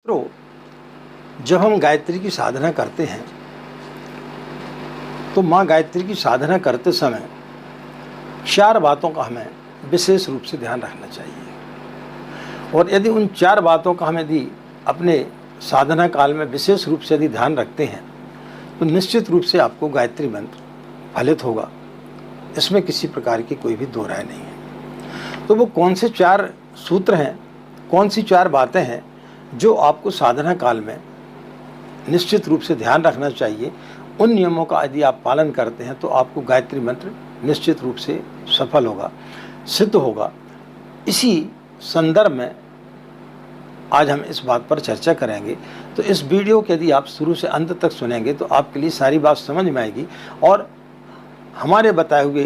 तो जब हम गायत्री की साधना करते हैं तो माँ गायत्री की साधना करते समय 4 बातों का हमें विशेष रूप से ध्यान रखना चाहिए। और यदि उन 4 बातों का हम यदि अपने साधना काल में विशेष रूप से यदि ध्यान रखते हैं तो निश्चित रूप से आपको गायत्री मंत्र फलित होगा। इसमें किसी प्रकार की कोई भी दो राय नहीं है। तो वो कौन से 4 सूत्र हैं, कौन सी 4 बातें हैं जो आपको साधना काल में निश्चित रूप से ध्यान रखना चाहिए, उन नियमों का यदि आप पालन करते हैं तो आपको गायत्री मंत्र निश्चित रूप से सफल होगा, सिद्ध होगा। इसी संदर्भ में आज हम इस बात पर चर्चा करेंगे। तो इस वीडियो को यदि आप शुरू से अंत तक सुनेंगे तो आपके लिए सारी बात समझ में आएगी और हमारे बताए हुए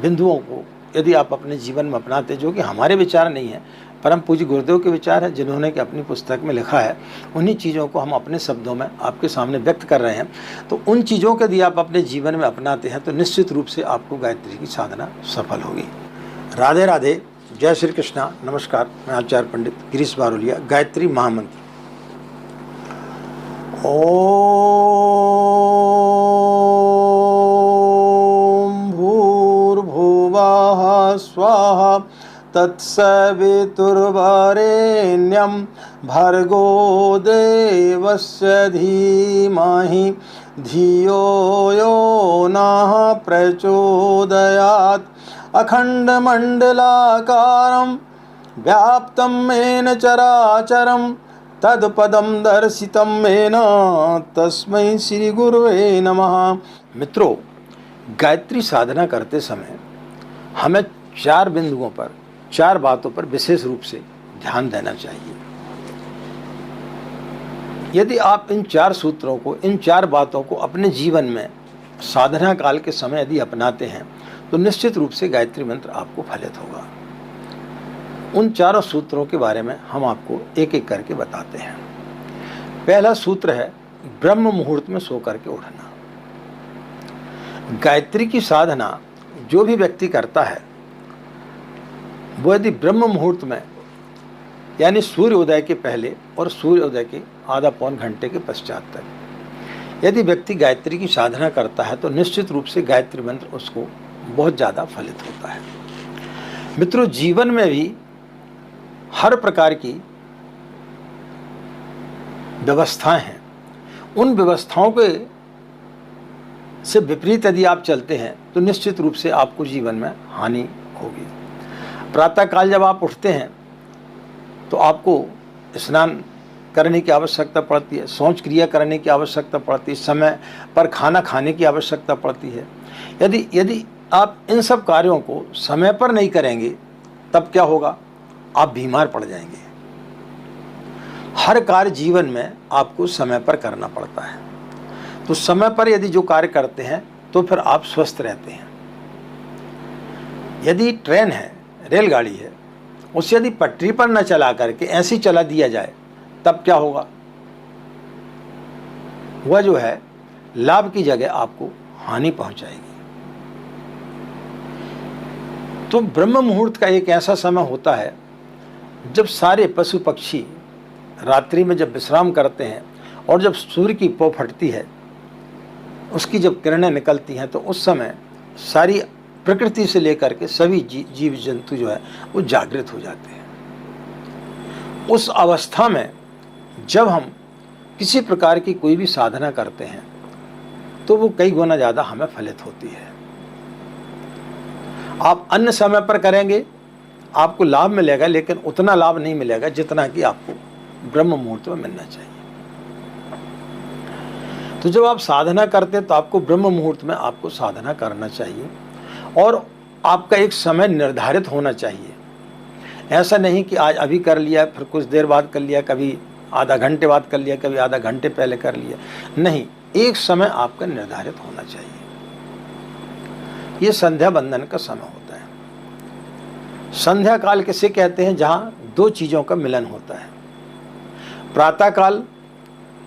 बिंदुओं को यदि आप अपने जीवन में अपनाते, जो कि हमारे विचार नहीं है, परम पूज्य गुरुदेव के विचार है, जिन्होंने कि अपनी पुस्तक में लिखा है, उन्हीं चीज़ों को हम अपने शब्दों में आपके सामने व्यक्त कर रहे हैं। तो उन चीज़ों को यदि आप अपने जीवन में अपनाते हैं तो निश्चित रूप से आपको गायत्री की साधना सफल होगी। राधे राधे, जय श्री कृष्णा, नमस्कार। मैं आचार्य पंडित गिरीश बारोलिया। गायत्री महामंत्र। ओम भूर्भुवः स्वाहा तत्सवितुर्वरेण्यं भर्गो देवस्य धीमहि धियो यो नः प्रचोदयात्। अखण्डमण्डलाकारं व्याप्तं येन चराचरं तत्पदं दर्शितं येन तस्मै श्री गुरुवे नमः। मित्रों, गायत्री साधना करते समय हमें 4 बिंदुओं पर, 4 बातों पर विशेष रूप से ध्यान देना चाहिए। यदि आप इन 4 सूत्रों को, इन 4 बातों को अपने जीवन में साधना काल के समय यदि अपनाते हैं तो निश्चित रूप से गायत्री मंत्र आपको फलित होगा। उन 4 सूत्रों के बारे में हम आपको एक एक करके बताते हैं। पहला सूत्र है ब्रह्म मुहूर्त में सो करके उठना। गायत्री की साधना जो भी व्यक्ति करता है वो यदि ब्रह्म मुहूर्त में, यानी सूर्योदय के पहले और सूर्योदय के आधा पौन घंटे के पश्चात तक यदि व्यक्ति गायत्री की साधना करता है तो निश्चित रूप से गायत्री मंत्र उसको बहुत ज़्यादा फलित होता है। मित्रों, जीवन में भी हर प्रकार की व्यवस्थाएं हैं। उन व्यवस्थाओं के से विपरीत यदि आप चलते हैं तो निश्चित रूप से आपको जीवन में हानि होगी। प्रातःकाल जब आप उठते हैं तो आपको स्नान करने की आवश्यकता पड़ती है, शौच क्रिया करने की आवश्यकता पड़ती है, समय पर खाना खाने की आवश्यकता पड़ती है। यदि आप इन सब कार्यों को समय पर नहीं करेंगे तब क्या होगा? आप बीमार पड़ जाएंगे। हर कार्य जीवन में आपको समय पर करना पड़ता है। तो समय पर यदि जो कार्य करते हैं तो फिर आप स्वस्थ रहते हैं। यदि ट्रेन है, रेलगाड़ी है, उसे यदि पटरी पर न चला करके ऐसे ही चला दिया जाए तब क्या होगा? वह जो है लाभ की जगह आपको हानि पहुंचाएगी। तो ब्रह्म मुहूर्त का एक ऐसा समय होता है जब सारे पशु पक्षी रात्रि में जब विश्राम करते हैं और जब सूर्य की पौ फटती है, उसकी जब किरणें निकलती हैं तो उस समय सारी प्रकृति से लेकर के सभी जीव जंतु जो है वो जागृत हो जाते हैं। उस अवस्था में जब हम किसी प्रकार की कोई भी साधना करते हैं तो वो कई गुना ज़्यादा हमें फलित होती है। आप अन्य समय पर करेंगे आपको लाभ मिलेगा, लेकिन उतना लाभ नहीं मिलेगा जितना कि आपको ब्रह्म मुहूर्त में मिलना चाहिए। तो जब आप साधना करते हैं तो आपको ब्रह्म मुहूर्त में आपको साधना करना चाहिए और आपका एक समय निर्धारित होना चाहिए। ऐसा नहीं कि आज अभी कर लिया, फिर कुछ देर बाद कर लिया, कभी आधा घंटे बाद कर लिया, कभी आधा घंटे पहले कर लिया। नहीं, एक समय आपका निर्धारित होना चाहिए। ये संध्या बंदन का समय होता है। संध्या काल किसे कहते हैं? जहाँ 2 चीज़ों का मिलन होता है। प्रातःकाल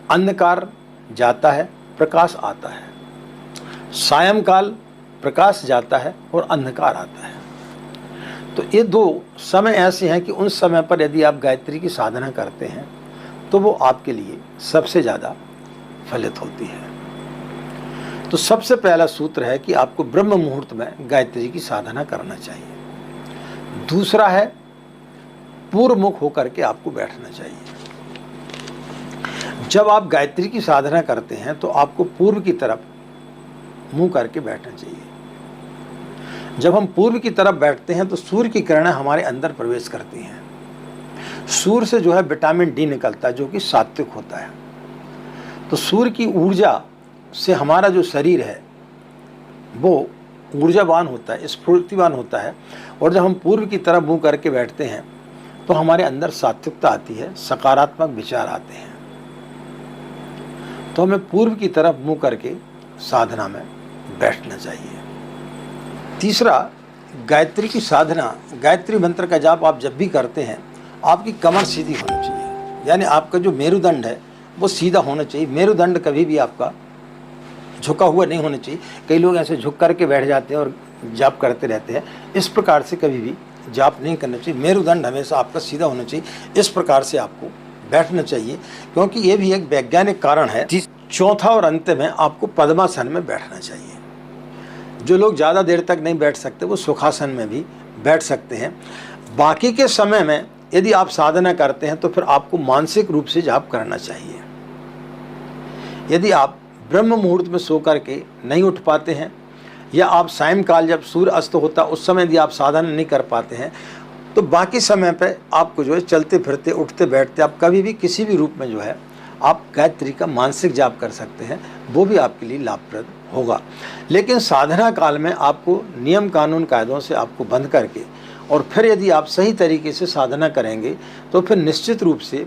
अंधकार जाता है, प्रकाश आता है। सायंकाल प्रकाश जाता है और अंधकार आता है। तो ये 2 समय ऐसे हैं कि उन समय पर यदि आप गायत्री की साधना करते हैं तो वो आपके लिए सबसे ज़्यादा फलित होती है। तो सबसे पहला सूत्र है कि आपको ब्रह्म मुहूर्त में गायत्री की साधना करना चाहिए। दूसरा है पूर्व मुख होकर के आपको बैठना चाहिए। जब आप गायत्री की साधना करते हैं तो आपको पूर्व की तरफ मुंह करके बैठना चाहिए। जब हम पूर्व की तरफ बैठते हैं तो सूर्य की किरणें हमारे अंदर प्रवेश करती हैं। सूर्य से जो है विटामिन डी निकलता है जो कि सात्विक होता है। तो सूर्य की ऊर्जा से हमारा जो शरीर है वो ऊर्जावान होता है, स्फूर्तिवान होता है। और जब हम पूर्व की तरफ मुंह करके बैठते हैं तो हमारे अंदर सात्विकता आती है, सकारात्मक विचार आते हैं। तो हमें पूर्व की तरफ मुंह करके साधना में बैठना चाहिए। तीसरा, गायत्री की साधना, गायत्री मंत्र का जाप आप जब भी करते हैं आपकी कमर सीधी होनी चाहिए, यानी आपका जो मेरुदंड है वो सीधा होना चाहिए। मेरुदंड कभी भी आपका झुका हुआ नहीं होना चाहिए। कई लोग ऐसे झुक करके बैठ जाते हैं और जाप करते रहते हैं। इस प्रकार से कभी भी जाप नहीं करना चाहिए। मेरुदंड हमेशा आपका सीधा होना चाहिए। इस प्रकार से आपको बैठना चाहिए, क्योंकि ये भी एक वैज्ञानिक कारण है। चौथा और अंत में आपको पद्मासन में बैठना चाहिए। जो लोग ज़्यादा देर तक नहीं बैठ सकते वो सुखासन में भी बैठ सकते हैं। बाकी के समय में यदि आप साधना करते हैं तो फिर आपको मानसिक रूप से जाप करना चाहिए। यदि आप ब्रह्म मुहूर्त में सो करके नहीं उठ पाते हैं या आप सायंकाल जब सूर्य अस्त होता उस समय यदि आप साधना नहीं कर पाते हैं तो बाकी समय पे आपको जो है चलते फिरते उठते बैठते आप कभी भी किसी भी रूप में जो है आप गायत्री का मानसिक जाप कर सकते हैं। वो भी आपके लिए लाभप्रद होगा। लेकिन साधना काल में आपको नियम कानून कायदों से आपको बंद करके और फिर यदि आप सही तरीके से साधना करेंगे तो फिर निश्चित रूप से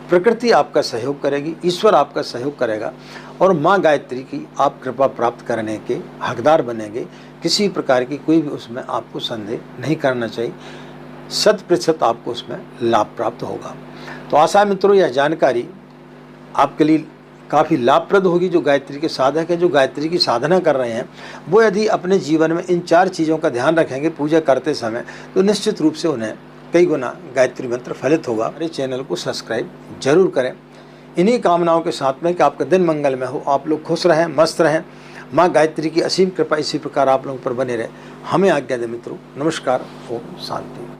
प्रकृति आपका सहयोग करेगी, ईश्वर आपका सहयोग करेगा और माँ गायत्री की आप कृपा प्राप्त करने के हकदार बनेंगे। किसी प्रकार की कोई भी उसमें आपको संदेह नहीं करना चाहिए। 100% आपको उसमें लाभ प्राप्त होगा। तो आशा है मित्रों यह जानकारी आपके लिए काफ़ी लाभप्रद होगी। जो गायत्री के साधक हैं, जो गायत्री की साधना कर रहे हैं, वो यदि अपने जीवन में इन 4 चीज़ों का ध्यान रखेंगे पूजा करते समय तो निश्चित रूप से उन्हें कई गुना गायत्री मंत्र फलित होगा। हमारे चैनल को सब्सक्राइब जरूर करें। इन्हीं कामनाओं के साथ में कि आपका दिन मंगलमय हो, आप लोग खुश रहें, मस्त रहें। माँ गायत्री की असीम कृपा इसी प्रकार आप लोगों पर बने रहे। हमें आज्ञा दे मित्रों। नमस्कार। ओम शांति।